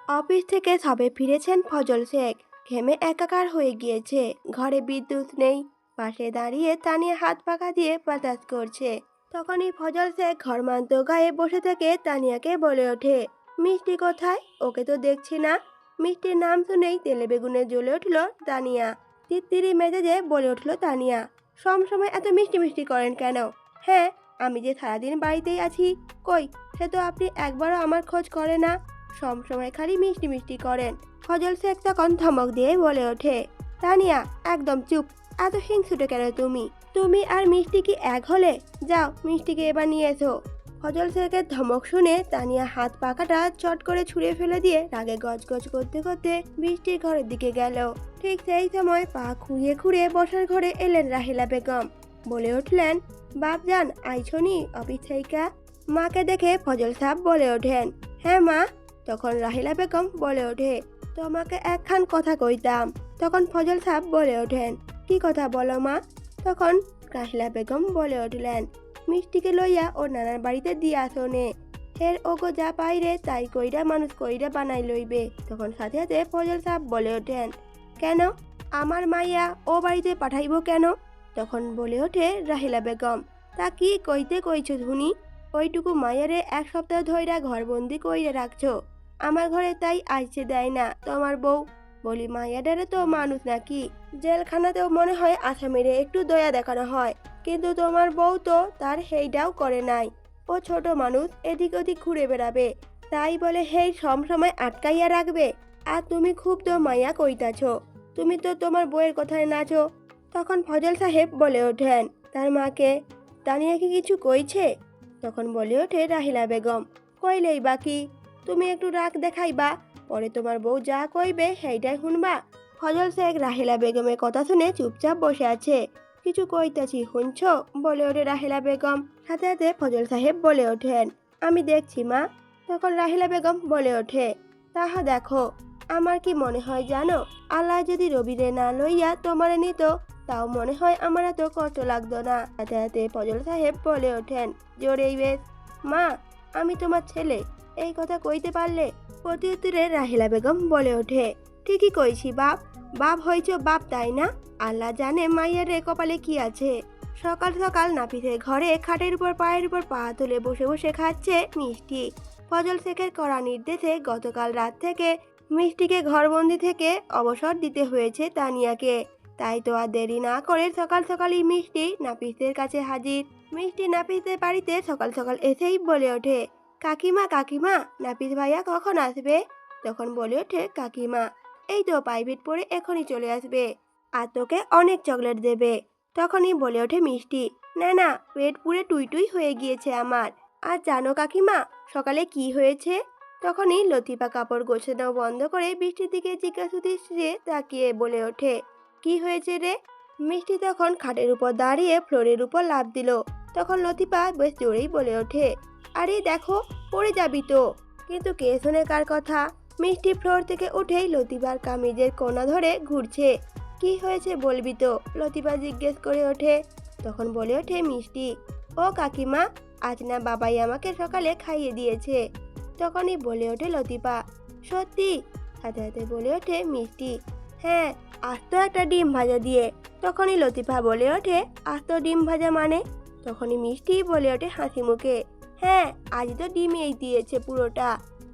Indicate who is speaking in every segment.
Speaker 1: Office থেকে সবে ফিরেছেন ফজল শেখ। ঘেমে একাকার হয়ে গিয়েছে। ঘরে বিদ্যুৎ নেই। পাশে দাঁড়িয়ে তানিয়া হাত পাখা দিয়ে বাতাস করছে। তখনই ফজল শেখ ঘরমান্ত গায়ে বসে থেকে তানিয়াকে বলে ওঠে, মিষ্টি কোথায়? ওকে তো দেখছি না। মিষ্টির নাম শুনেই তেলে বেগুনে জ্বলে উঠল তানিয়া। তিত্তিরি মেজাজে বলে উঠল তানিয়া, সবসময় এত মিষ্টি মিষ্টি করেন কেন? হ্যাঁ, আমি যে সারাদিন বাড়িতেই আছি। কই, সে তো আপনি একবারও আমার খোঁজ করে না। সবসময় খালি মিষ্টি মিষ্টি করেন। ফজল শেখ তখন ধমক দিয়ে বলে ওঠে, তানিয়া একদম চুপ। এত হিংসুটে কেন তুমি? তুমি আর মিষ্টি কি এক হলে? যাও, মিষ্টিকে এবার নিয়ে এসো। ফজল শেখের ধমক শুনে তানিয়া হাত পাখাটা চট করে ছুঁড়ে ফেলে দিয়ে রাগে গজগজ করতে করতে বৃষ্টির ঘরের দিকে গেল। ঠিক সেই সময় পা খুঁড়িয়ে খুঁড়িয়ে বসার ঘরে এলেন রাহিলা বেগম। বলে উঠলেন, বাপজান আইছনি অফিস থেকে? মাকে দেখে ফজল সাহেব বলে ওঠেন, হ্যাঁ মা। তখন রাহিলা বেগম বলে ওঠে, তোমাকে একখান কথা কইতাম। তখন ফজল সাহেব বলে ওঠেন, কি কথা বলো মা? তখন রাহিলা বেগম বলে উঠলেন, মিষ্টিকে লইয়া ও নানার বাড়িতে দিয়ে আসনে। হের ওগো যা পাইরে তাই কইরা মানুষ কইরা বানাই লইবে। তখন সাথে সাথে ফজল সাহেব বলে ওঠেন, কেন? আমার মাইয়া ও বাড়িতে পাঠাইব কেন? তখন বলে ওঠে রাহিলা বেগম, তা কি কইতে কইছো ধুনি? ওইটুকু মাইয়ারে এক সপ্তাহ ধইরা ঘরবন্দি কইরে রাখছো। আমার ঘরে তাই আইসে দেয় না তোমার বউ। বলি মাইয়াডারে তো মানুষ নাকি? জেলখানাতেও মনে হয় আসামিরে একটু দয়া দেখানো হয়, কিন্তু তোমার বউ তো তার হেইডাও করে নাই। ও ছোট মানুষ, এদিক ওদিক ঘুরে বেড়াবে, তাই বলে হেই সময় আটকাইয়া রাখবে? আর তুমি খুব তো মাইয়া কইতাছ। তুমি তো তোমার বউয়ের কথায় নাচো। তখন ফজল সাহেব বলে ওঠেন তার মাকে, তানিয়া কি কিছু কইছে? তখন বলে ওঠে রাহিলা বেগম, কইলেই বাকি। তুমি একটু রাগ দেখাইবা, পরে তোমার বউ যা কইবে সেইটাই শুনবা। ফজল শেখ রাহিলা বেগমের কথা শুনে চুপচাপ বসে আছে। কিছু কইতাছি শুনছ? বলে ওঠে রাহিলা বেগম। সাথে সাথে ফজল সাহেব বলে ওঠেন, আমি দেখছি মা। তখন রাহিলা বেগম বলে ওঠে, তাহা দেখো। আমার কি মনে হয় জানো, আল্লাহ যদি রবিরে না লইয়া তোমারে নিত, তাও মনে হয় আমার এত কষ্ট লাগতো না। সাথে সাথে ফজল সাহেব বলে ওঠেন, জোরেই বেশ। মা, আমি তোমার ছেলে, এই কথা কইতে পারলে? প্রত্যুত্তরে রাহিলা বেগম বলে ওঠে, ঠিকই কইছি বাপ। বাপ হইছ বাপ, তাই না? আল্লাহ জানে মাইয়ার কপালে কি আছে। সকাল সকাল নাপিতের ঘরে খাটের উপর পায়ের উপর পা তুলে বসে বসে খাচ্ছে মিষ্টি। ফজল শেখের কড়া নির্দেশে গতকাল রাত থেকে মিষ্টিকে ঘরবন্দি থেকে অবসর দিতে হয়েছে তানিয়াকে। তাই তো আর দেরি না করে সকাল সকালই মিষ্টি নাপিতের কাছে হাজির। মিষ্টি নাপিতের বাড়িতে সকাল সকাল এসেই বলে ওঠে, কাকিমা কাকিমা, নাপিত ভাইয়া কখন আসবে? তখন বলে ওঠে কাকিমা, এই তো প্রাইভেট পড়ে এখনই চলে আসবে, আর তোকে অনেক চকলেট দেবে। তখনই বলে ওঠে মিষ্টি, না না, পেট পুড়ে টুই টুই হয়ে গিয়েছে আমার। আর জানো কাকিমা, সকালে কি হয়েছে? তখনই লতিফা কাপড় গোছানো বন্ধ করে বৃষ্টির দিকে জিজ্ঞাসা তাকিয়ে বলে ওঠে, কি হয়েছে রে? মিষ্টি তখন খাটের উপর দাঁড়িয়ে ফ্লোরের উপর লাফ দিল। তখন লতিফা বেশ জোরেই বলে ওঠে, আরে দেখো, পড়ে যাবি তো। কিন্তু কে শোনে কার কথা? মিষ্টি ফ্লোর থেকে উঠেই লতিফার কামিজের কোনা ধরে ঘুরছে। কি হয়েছে বলবি তো? লতিফা জিজ্ঞেস করে ওঠে। তখন বলে ওঠে মিষ্টি, ও কাকিমা, আজ না বাবাই আমাকে সকালে খাইয়ে দিয়েছে। তখনই বলে ওঠে লতিফা, সত্যি? সাথে সাথে বলে ওঠে মিষ্টি, হ্যাঁ, আস্ত একটা ডিম ভাজা দিয়ে। তখনই লতিফা বলে ওঠে, আস্ত ডিম ভাজা মানে? তখনই মিষ্টি বলে ওঠে হাসি মুখে, হ্যাঁ, আজ তো ডিমই দিয়েছে পুরোটা।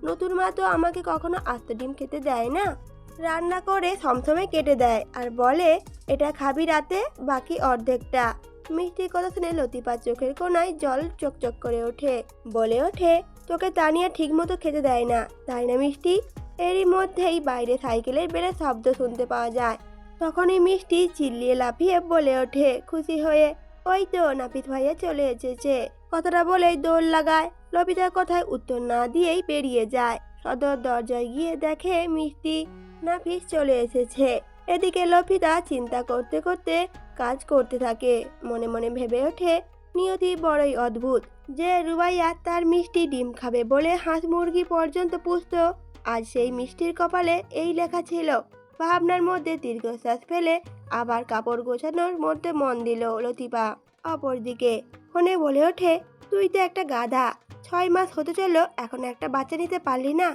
Speaker 1: নতুন মা তো আমাকে কখনো আস্ত ডিম খেতে দেয় না। রান্না করে সমসময় কেটে দেয় আর বলে, এটা খাবি রাতে, বাকি অর্ধেকটা। মিষ্টির কথা শুনে লতিফার চোখের কোনায় জল চকচক করে ওঠে। বলে ওঠে, তোকে তানিয়া ঠিক মতো খেতে দেয় না, তাই না মিষ্টি? এরই মধ্যেই বাইরে সাইকেলের বেলের শব্দ শুনতে পাওয়া যায়। তখনই মিষ্টি চিল্লিয়ে লাফিয়ে বলে ওঠে খুশি হয়ে, ওই তো নাপিত ভাইয়া চলে এসেছে। কথাটা বলেই দৌড় লাগায়। লবিতার কথায় উত্তর না দিয়েই বেরিয়ে যায়। সদর দরজায় গিয়ে দেখে মিষ্টি নাপিত চলে এসেছে। এদিকে লফিতা চিন্তা করতে করতে কাজ করতে থাকে। মনে মনে ভেবে ওঠে, নিয়তি বড়ই অদ্ভুত, যে রুবাইয়া তার মিষ্টি ডিম খাবে বলে হাঁস মুরগি পর্যন্ত পুষত, আজ সেই মিষ্টির কপালে এই লেখা ছিল। ভাবনার মধ্যে দীর্ঘশ্বাস ফেলে আবার কাপড় গোছানোর মধ্যে মন দিল লতিফা। অপরদিকে ফোনে বলে ওঠে, তুই তো একটা গাধা, 6 মাস হতে চললো, এখন একটা বাচ্চা নিতে পারলি না।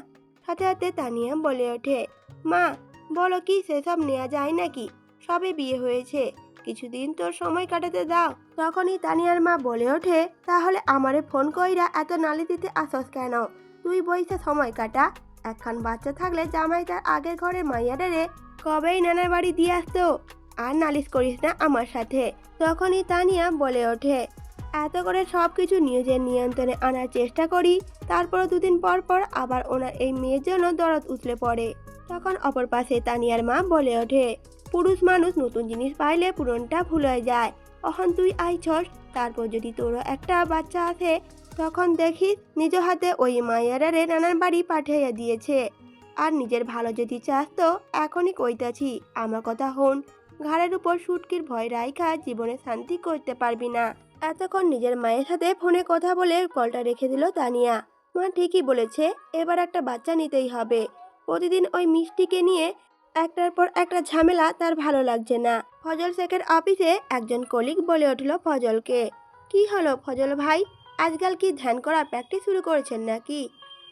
Speaker 1: সাথে সাথে তানিয়া বলে ওঠে, মা বলো কি সেসব নেওয়া যায় নাকি? সবে বিয়ে হয়েছে, কিছুদিন তোর সময় কাটাতে দাও। তখনই তানিয়ার মা বলে ওঠে, তাহলে আমারে ফোন কইরা এত নালি দিতে আসস কেন? তুই বইসা সময় কাটা। একখান বাচ্চা থাকলে জামাই তার আগের ঘরের মাইয়াডারে কবেই নানার বাড়ি দিয়ে আসতো। আর নালিশ করিস না আমার সাথে। তখনই তানিয়া বলে ওঠে, এত করে সব কিছু নিজের নিয়ন্ত্রণে আনার চেষ্টা করি, তারপর দুদিন পর পর আবার ওনার এই মেয়ের জন্য দরদ উতলে পড়ে। তখন অপর পাশে তানিয়ার মা বলে ওঠে, পুরুষ মানুষ নতুন জিনিস পাইলে পুরনটা ভুলে যায়। অহন তুই আইছস, তারপর যদি তোরও একটা বাচ্চা আছে, তখন দেখিস নিজ হাতে ওই মাইয়ারে নানার বাড়ি পাঠাইয়া দিয়েছে। আর নিজের ভালো যদি চাস তো এখনই কইতাছি, আমার কথা হন। ঘাড়ের উপর সুটকির ভয় রাইখা জীবনে শান্তি করতে পারবি না। এতক্ষণ নিজের মায়ের সাথে ফোনে কথা বলে কলটা রেখে দিল তানিয়া। মা ঠিকই বলেছে, এবার একটা বাচ্চা নিতেই হবে। প্রতিদিন ওই মিষ্টিকে নিয়ে একটার পর একটা ঝামেলা তার ভালো লাগছে না। ফজল শেখের অফিসে একজন কলিগ বলে উঠল ফজলকে, কি হলো ফজল ভাই, আজকাল কি ধ্যান করা প্র্যাকটিস শুরু করেছেন নাকি?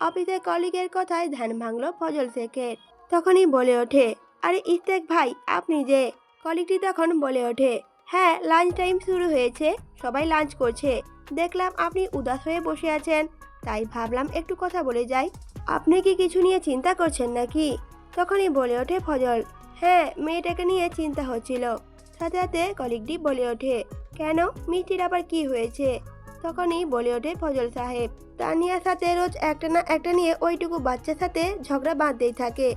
Speaker 1: অফিসে কলিগের কথায় ধ্যান ভাঙলো ফজল শেখের। তখনই বলে ওঠে, আরে ইস্তেক ভাই আপনি যে। কলিগটি তখন বলে ওঠে, হ্যাঁ লাঞ্চ টাইম শুরু হয়েছে, সবাই লাঞ্চ করছে, দেখলাম আপনি উদাস হয়ে বসে আছেন, তাই ভাবলাম একটু কথা বলে যাই। আপনি কি কিছু নিয়ে চিন্তা করছেন নাকি? তখনই বলে ওঠে ফজল, হ্যাঁ মেয়েটাকে নিয়ে চিন্তা হচ্ছিল। সাথে সাথে কলিগটি বলে ওঠে, কেন মিষ্টির আবার কি হয়েছে? তখনই বলে ওঠে ফজল সাহেব, তানিয়ার সাথে রোজ একটা না একটা নিয়ে ওইটুকু বাচ্চার সাথে ঝগড়া বাঁধতেই থাকে।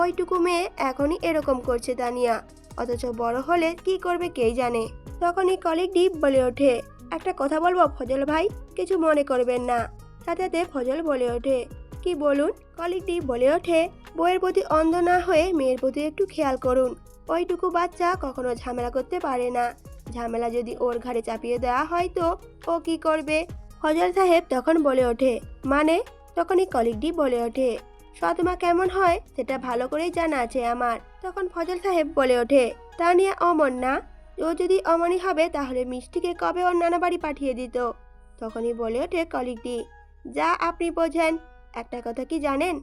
Speaker 1: ওইটুকু মেয়ে এখনই এরকম করছে তানিয়া, অথচ বড় হলে কি করবে কে জানে। তখনই কলিগটি বলে ওঠে, একটা কথা বলবো ফজল ভাই, কিছু মনে করবেন না। সাথে সাথে ফজল বলে ওঠে, কি বলুন? কলিগটি বলে ওঠে, বইয়ের প্রতি অন্ধ না হয়ে মেয়ের প্রতি একটু খেয়াল করুন। ওইটুকু বাচ্চা কখনো ঝামেলা করতে পারে না, ঝামেলা যদি ওর ঘাড়ে চাপিয়ে দেওয়া হয় তো ও কি করবে? ফজল সাহেব তখন বলে ওঠে, মানে? তখনই কলিগটি বলে ওঠে, সৎমা কেমন হয় সেটা ভালো করেই জানা আছে আমার। তখন ফজল সাহেব বলে ওঠে, তা নিয়ে অমন না, ও যদি অমনই হবে তাহলে মিষ্টিকে কবে ওর নানা বাড়ি পাঠিয়ে দিত। তখনই বলে ওঠে কলিগটি, যা আপনি বোঝেন। একটা কথা কি জানেন,